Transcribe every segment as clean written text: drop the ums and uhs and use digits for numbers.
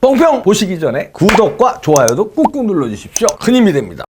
뽕평 보시기 전에 구독과 좋아요도 꾹꾹 눌러주십시오. 큰 힘이 됩니다.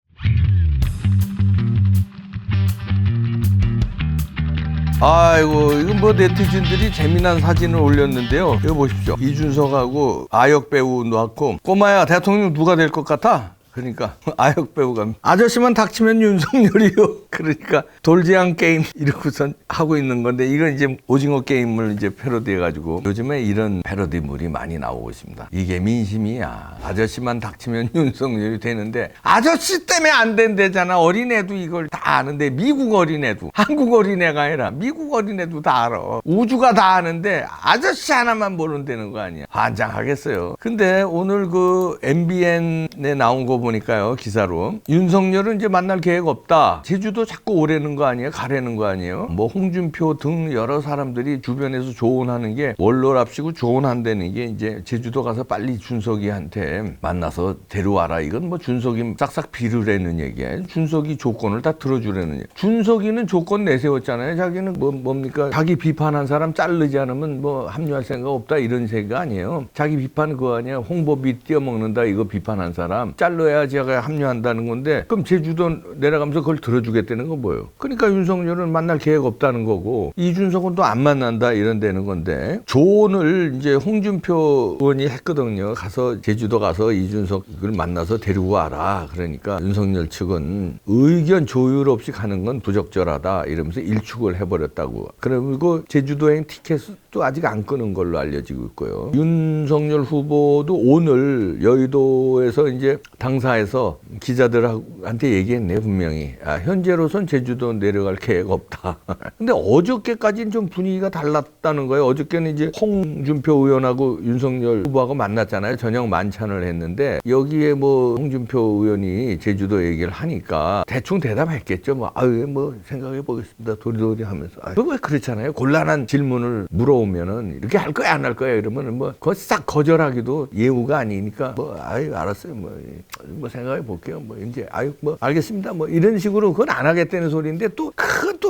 아이고, 이건 뭐 네티즌들이 재미난 사진을 올렸는데요. 이거 보십시오. 이준석하고 아역 배우 놓고, 꼬마야 대통령 누가 될 것 같아? 그러니까 아역 배우가 아저씨만 닥치면 윤석열이요. 그러니까 돌지향 게임 이러고선 하고 있는 건데, 이건 이제 오징어 게임을 이제 패러디해가지고 요즘에 이런 패러디물이 많이 나오고 있습니다. 이게 민심이야. 아저씨만 닥치면 윤석열이 되는데 아저씨 때문에 안 된대잖아. 어린애도 이걸 다 아는데, 미국 어린애도, 한국 어린애가 아니라 미국 어린애도 다 알아. 우주가 다 아는데 아저씨 하나만 모른다는 거 아니야. 환장하겠어요. 근데 오늘 그 MBN에 나온 거 보니까요, 기사로 윤석열은 이제 만날 계획 없다. 제주도 자꾸 오래는 거 아니에요? 가래는 거 아니에요? 뭐 홍준표 등 여러 사람들이 주변에서 조언하는 게 월로랍시고 조언한다는 게 이제 제주도 가서 빨리 준석이한테 만나서 데려와라. 이건 뭐 준석이 싹싹 비르라는 얘기예요. 준석이 조건을 다 들어주라는 얘기. 준석이는 조건 내세웠잖아요. 자기는 뭡니까? 자기 비판한 사람 자르지 않으면 뭐 합류할 생각 없다, 이런 생각 아니에요. 자기 비판 그거 아니야. 홍보비 띄어먹는다, 이거 비판한 사람 잘라야 제가 합류한다는 건데, 그럼 제주도 내려가면서 그걸 들어주겠다는 건 뭐예요? 그러니까 윤석열은 만날 계획 없다는 거고, 이준석은 또 안 만난다 이런다는 건데, 조언을 이제 홍준표 의원이 했거든요. 가서 제주도 가서 이준석을 만나서 데리고 와라. 그러니까 윤석열 측은 의견 조율 없이 가는 건 부적절하다 이러면서 일축을 해버렸다고. 그리고 제주도행 티켓도 아직 안 끊은 걸로 알려지고 있고요. 윤석열 후보도 오늘 여의도에서 이제 당사에서 기자들한테 얘기했네요, 분명히. 현재로선 제주도 내려갈 계획 없다. 근데 어저께까지는 좀 분위기가 달랐다는 거예요. 어저께는 이제 홍준표 의원하고 윤석열 후보하고 만났잖아요. 저녁 만찬을 했는데, 여기에 뭐 홍준표 의원이 제주도 얘기를 하니까 대충 대답했겠죠. 뭐 생각해 보겠습니다, 도리도리 하면서. 왜 그렇잖아요. 곤란한 질문을 물어오면은 이렇게 할 거야 안 할 거야 이러면은 뭐 그거 싹 거절하기도 예우가 아니니까, 알았어요, 뭐 생각해 볼게요. 이제 뭐 알겠습니다. 뭐 이런 식으로 그건 안 하겠다는 소리인데, 또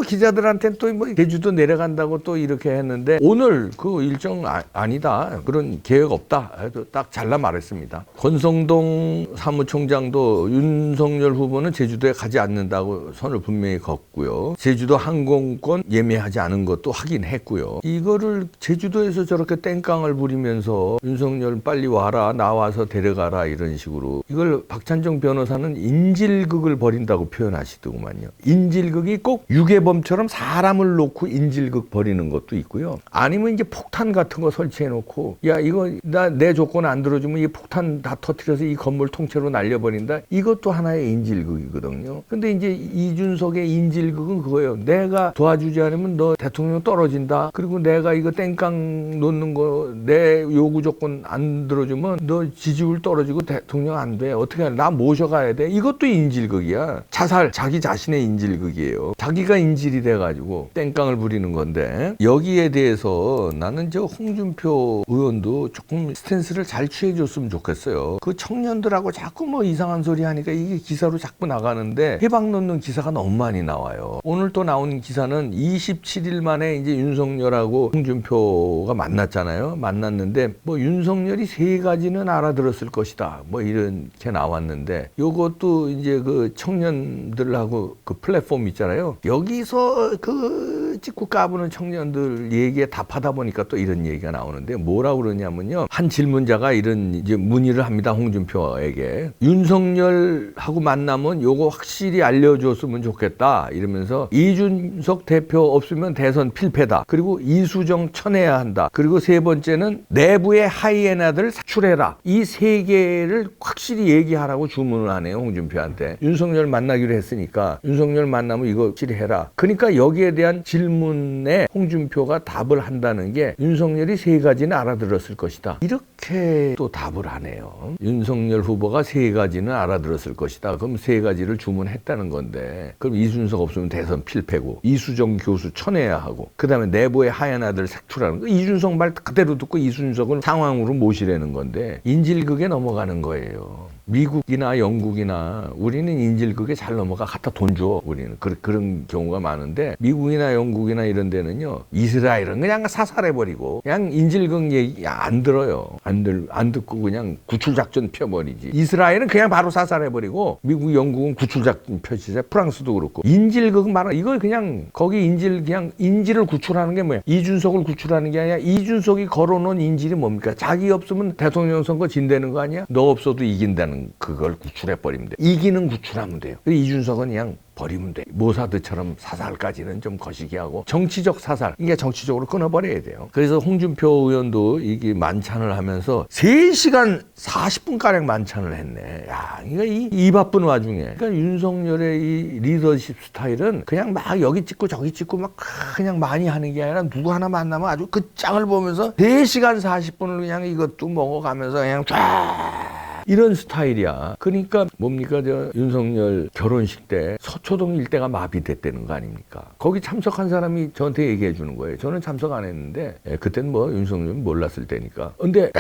기자들한테는 또 뭐 제주도 내려간다고 또 이렇게 했는데, 오늘 그 일정 아니다. 그런 계획 없다. 해도 딱 잘라 말했습니다. 권성동 사무총장도 윤석열 후보는 제주도에 가지 않는다고 선을 분명히 걷고요. 제주도 항공권 예매하지 않은 것도 확인했고요. 이거를 제주도에서 저렇게 땡깡을 부리면서 윤석열 빨리 와라, 나와서 데려가라 이런 식으로, 이걸 박찬정 변호사는 인질극을 벌인다고 표현하시더구만요. 인질극이 꼭 유괴범처럼 사람을 놓고 인질극 벌이는 것도 있고요. 아니면 이제 폭탄 같은 거 설치해 놓고, 야 이거 내 조건 안 들어주면 이 폭탄 다 터뜨려서 이 건물 통째로 날려버린다. 이것도 하나의 인질극이거든요. 근데 이제 이준석의 인질극은 그거예요. 내가 도와주지 않으면 너 대통령 떨어진다. 그리고 내가 이거 땡깡 놓는 거 내 요구 조건 안 들어주면 너 지지율 떨어지고 대통령 안 돼. 어떻게 하냐. 나 모셔가야 돼. 이것도 인질극이야. 자기 자신의 인질극이에요. 자기가 인질이 돼가지고 땡깡을 부리는 건데, 여기에 대해서 나는 저 홍준표 의원도 조금 스탠스를 잘 취해줬으면 좋겠어요. 그 청년들하고 자꾸 뭐 이상한 소리 하니까 이게 기사로 자꾸 나가는데, 해박 놓는 기사가 너무 많이 나와요. 오늘 또 나온 기사는 27일 만에 이제 윤석열하고 홍준표가 만났잖아요. 만났는데 뭐 윤석열이 3가지는 알아들었을 것이다. 뭐 이렇게 나왔는데, 요것도 이제 그 청년들하고 그 플랫폼 있잖아요. 여기서 그 찍고 까부는 청년들 얘기에 답하다 보니까 또 이런 얘기가 나오는데, 뭐라고 그러냐면요. 한 질문자가 이런 이제 문의를 합니다, 홍준표에게. 윤석열하고 만나면 요거 확실히 알려줬으면 좋겠다. 이러면서 이준석 대표 없으면 대선 필패다. 그리고 이수정 쳐내야 한다. 그리고 3번째는 내부의 하이에나들 사출해라. 이 3개를 확실히 얘기하라고 주문을 하네요, 홍준표한테. 윤석열 만나기로 했으니까 윤석열 만나면 이거 확실히 해라. 그러니까 여기에 대한 질문에 홍준표가 답을 한다는 게, 윤석열이 3가지는 알아들었을 것이다. 이렇게 또 답을 하네요. 윤석열 후보가 3가지는 알아들었을 것이다. 그럼 3가지를 주문했다는 건데, 그럼 이준석 없으면 대선 필패고, 이수정 교수 쳐내야 하고, 그 다음에 내부의 하얀아들 색출하는 거. 이준석 말 그대로 듣고 이준석을 상황으로 모시라는 건데, 인질극에 넘어가는 거예요. 미국이나 영국이나 우리는 인질극에 잘 넘어가 갖다 돈 줘. 우리는 그런 경우가 많은데 미국이나 영국이나 이런 데는요 이스라엘은 그냥 사살해버리고 그냥 인질극 얘기 안 들어요. 안 듣고 그냥 구출작전 펴버리지. 이스라엘은 그냥 바로 사살해버리고 미국, 영국은 구출작전 펴지죠. 프랑스도 그렇고. 인질극 말아 이거 그냥 거기 그냥 인질을 구출하는 게 뭐야? 이준석을 구출하는 게 아니라 이준석이 걸어놓은 인질이 뭡니까? 자기 없으면 대통령 선거 진다는 거 아니야? 너 없어도 이긴다는 그걸 구출해버리면 돼. 이기는 구출하면 돼요. 이준석은 그냥 버리면 돼. 모사드처럼 사살까지는 좀 거시기 하고 정치적 사살 이게 정치적으로 끊어버려야 돼요. 그래서 홍준표 의원도 이게 만찬을 하면서 3시간 40분가량 만찬을 했네. 야, 이 바쁜 와중에 그러니까 윤석열의 이 리더십 스타일은 그냥 막 여기 찍고 저기 찍고 막 그냥 많이 하는 게 아니라 누구 하나 만나면 아주 그 짱을 보면서 4시간 40분을 그냥 이것도 먹어가면서 그냥 쫙 이런 스타일이야. 그러니까 뭡니까 저 윤석열 결혼식 때 서초동 일대가 마비됐다는 거 아닙니까? 거기 참석한 사람이 저한테 얘기해 주는 거예요. 저는 참석 안 했는데 그때는 뭐 윤석열 몰랐을 때니까. 근데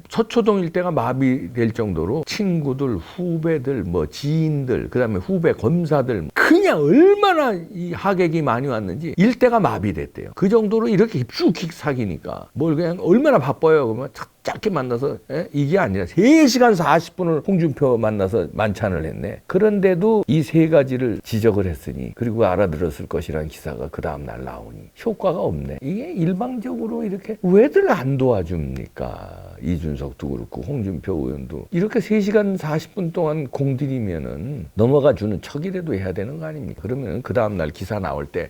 서초동 일대가 마비될 정도로 친구들, 후배들, 뭐 지인들, 그다음에 후배 검사들 그냥 얼마나 이 하객이 많이 왔는지 일대가 마비됐대요. 그 정도로 이렇게 쭉 사귀니까 뭘 그냥 얼마나 바빠요. 그러면 짧게 만나서 이게 아니라 3시간 40분을 홍준표 만나서 만찬을 했네. 그런데도 이 3가지를 지적을 했으니 그리고 알아들었을 것이라는 기사가 그 다음날 나오니 효과가 없네. 이게 일방적으로 이렇게 왜들 안 도와줍니까? 이준석도 그렇고 홍준표 의원도 이렇게 3시간 40분 동안 공들이면은 넘어가주는 척이라도 해야 되는 거 아닙니까? 그러면 그 다음날 기사 나올 때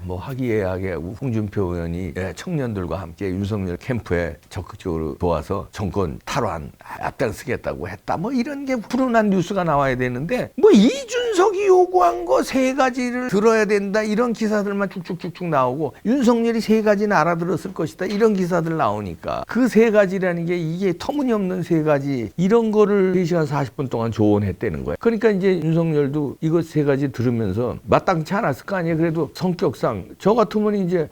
뭐 화기애애하게 홍준표 의원이 청년들과 함께 윤석열 캠프에 적극적으로 도와서 정권 탈환 앞장서겠다고 했다. 뭐 이런 게 훈훈한 뉴스가 나와야 되는데 뭐 이준석이 요구한 거 3가지를 들어야 된다 이런 기사들만 쭉쭉쭉쭉 나오고 윤석열이 3가지는 알아들었을 것이다 이런 기사들 나오니까 그 3가지라는 게 이게 터무니없는 3가지 이런 거를 3시간 40분 동안 조언했다는 거야. 그러니까 이제 윤석열도 이거 3가지 들으면서 마땅치 않았을 거 아니에요. 그래도 성격상 저 같으면 이제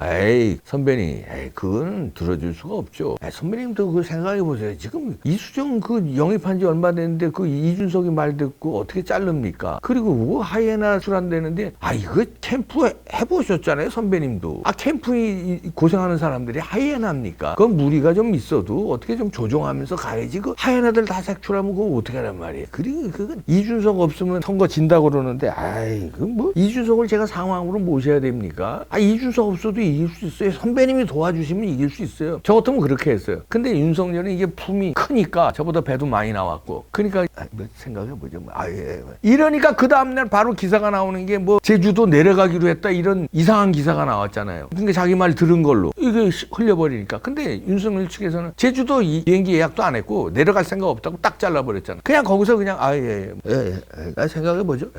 선배님 그거는 들어줄 수가 없죠. 선배님도 그거 생각해 보세요. 지금 이수정 그 영입한 지 얼마 됐는데 그 이준석이 말 듣고 어떻게 자릅니까? 그리고 뭐 하이에나 출한되는데 이거 캠프 해보셨잖아요 선배님도. 캠프 고생하는 사람들이 하이에나입니까? 그건 무리가 좀 있어도 어떻게 좀 조정하면서 가야지. 그 하이에나들 다 색출하면 그거 어떻게 하란 말이에요. 그리고 그건 이준석 없으면 선거 진다고 그러는데 그 뭐 이준석을 제가 상황으로 모셔야 됩니까? 이준석 없어도 이길 수 있어요. 선배님이 도와주시면 이길 수 있어요. 저 같으면 그렇게 했어요. 근데 윤석열은 이게 품이 크니까 저보다 배도 많이 나왔고 그러니까 생각해보죠. 이러니까 그 다음날 바로 기사가 나오는 게 뭐 제주도 내려가기로 했다 이런 이상한 기사가 나왔잖아요. 그러니까 자기 말 들은 걸로 이게 흘려버리니까. 근데 윤석열 측에서는 제주도 비행기 예약도 안 했고 내려갈 생각 없다고 딱 잘라버렸잖아. 그냥 거기서 그냥 생각해보죠.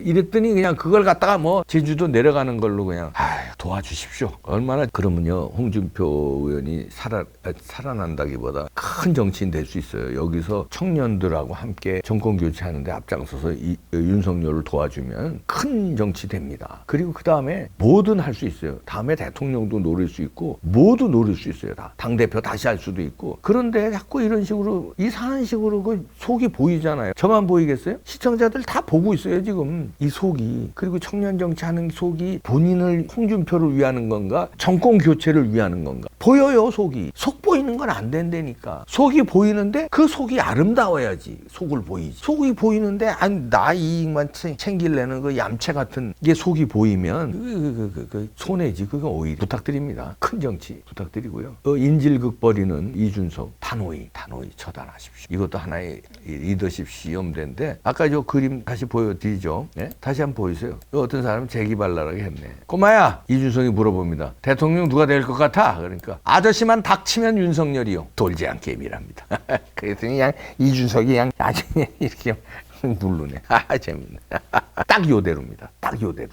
이랬더니 그냥 그걸 갖다가 뭐 제주도 내려가는 걸로 그냥 도와주십시오. 얼마나 그러면요 홍준표 의원이 살아난다기보다 큰 정치인 될 수 있어요. 여기서 청년들하고 함께 정권 교체하는데 앞장서서 윤석열을 도와주면 큰 정치 됩니다. 그리고 그 다음에 뭐든 할 수 있어요. 다음에 대통령도 노릴 수 있고 모두 노릴 수 있어요. 다 당대표 다시 할 수도 있고. 그런데 자꾸 이런 식으로 이상한 식으로 그 속이 보이잖아요. 저만 보이겠어요? 시청자들 다 보고 있어요 지금 이 속이. 그리고 청년 정치하는 속이 본인을 홍준표를 위하는 건가 정권 교체를 위하는 건가 보여요. 속이. 속 보이는 건 안 된다니까. 속이 보이는데 그 속이 아름다워야지 속을 보이지. 속이 보이는데 나 이익만 챙기려는 그 얌체 같은 게 속이 보이면 손해지. 그거 오히려 부탁드립니다. 큰 정치 부탁드리고요. 인질극 벌이는 이준석 단호히 처단하십시오. 이것도 하나의 리더십 시험대인데 아까 저 그림 다시 보여드리죠. 네? 다시 한번 보이세요. 어떤 사람은 재기발랄하게 했네. 꼬마야 이준석이 물어봅니다. 대통령 누가 될 것 같아? 그러니까 아저씨만 닥치면 윤석열이요. 돌지 않게 밀합니다. 그랬더니 그냥 이준석이 그냥 나중에 이렇게 누르네. 재밌네. 딱 요대로입니다. 딱 요대로.